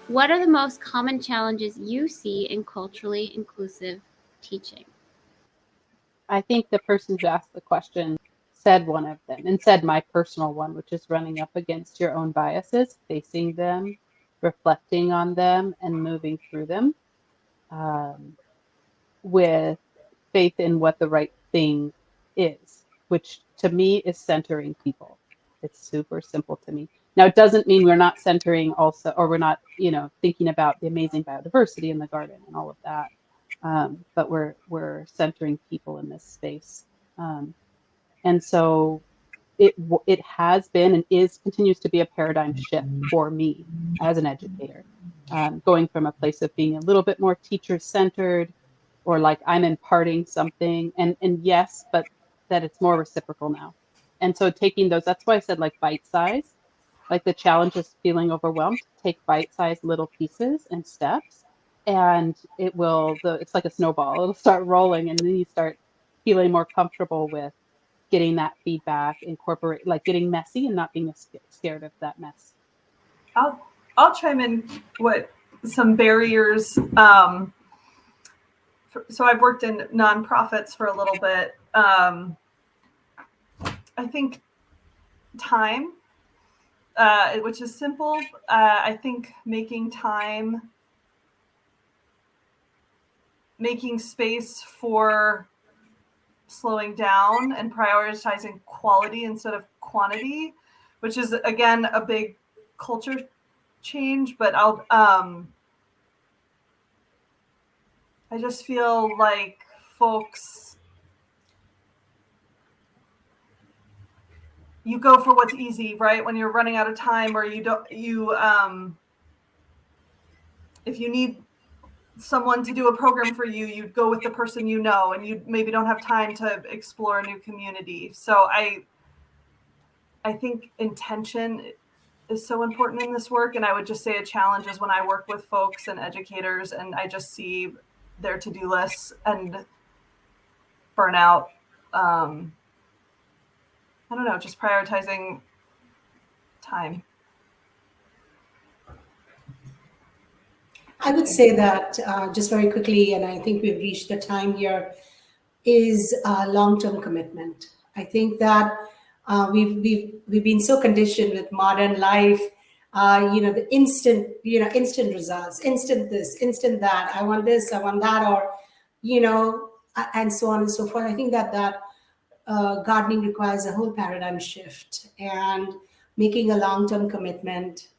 What are the most common challenges you see in culturally inclusive teaching? I think the person who asked the question said one of them and said my personal one, which is running up against your own biases, facing them, reflecting on them, and moving through them with faith in what the right thing is, which to me is centering people. It's super simple to me. Now, it doesn't mean we're not centering also, or we're not, thinking about the amazing biodiversity in the garden and all of that. But we're centering people in this space. And so it has been and continues to be a paradigm shift for me as an educator, going from a place of being a little bit more teacher centered, or like I'm imparting something, and yes, but that it's more reciprocal now. And so taking those, that's why I said like bite size, like the challenge is feeling overwhelmed. Take bite sized little pieces and steps, and it's like a snowball. It'll start rolling, and then you start feeling more comfortable with getting that feedback, incorporate, like getting messy and not being scared of that mess. I'll chime in what some barriers. So I've worked in nonprofits for a little bit. I think time, which is simple. I think making time, making space for slowing down and prioritizing quality instead of quantity, which is again a big culture change. But I just feel like folks, you go for what's easy, right? When you're running out of time, or if you need someone to do a program for you, you'd go with the person you know, and you maybe don't have time to explore a new community. So I think intention is so important in this work. And I would just say a challenge is when I work with folks and educators and I just see their to-do lists and burnout. I don't know, just prioritizing time. I would say that just very quickly, and I think we've reached the time here, is long-term commitment. I think that we've been so conditioned with modern life, the instant results, instant this, instant that. I want this, I want that, or and so on and so forth. I think that gardening requires a whole paradigm shift and making a long-term commitment.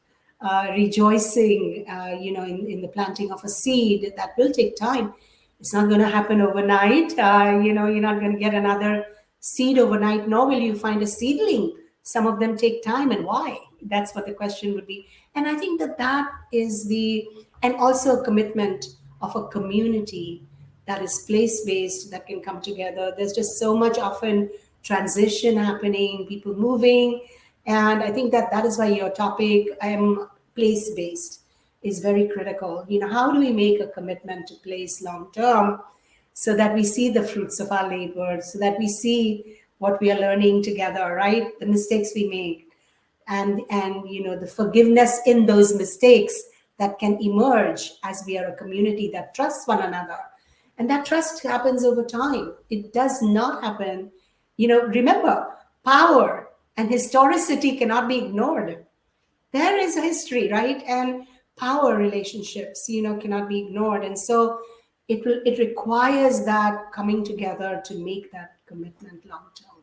Rejoicing, in the planting of a seed that will take time. It's not going to happen overnight. You're not going to get another seed overnight, nor will you find a seedling. Some of them take time, and why? That's what the question would be. And I think that is and also a commitment of a community that is place-based, that can come together. There's just so much often transition happening, people moving. And I think that is why your topic, place-based, is very critical. How do we make a commitment to place long-term so that we see the fruits of our labor, so that we see what we are learning together, right? The mistakes we make and the forgiveness in those mistakes that can emerge as we are a community that trusts one another. And that trust happens over time. It does not happen. Remember, power and historicity cannot be ignored. There is a history, right? And power relationships, cannot be ignored. And so it requires that coming together to make that commitment long term.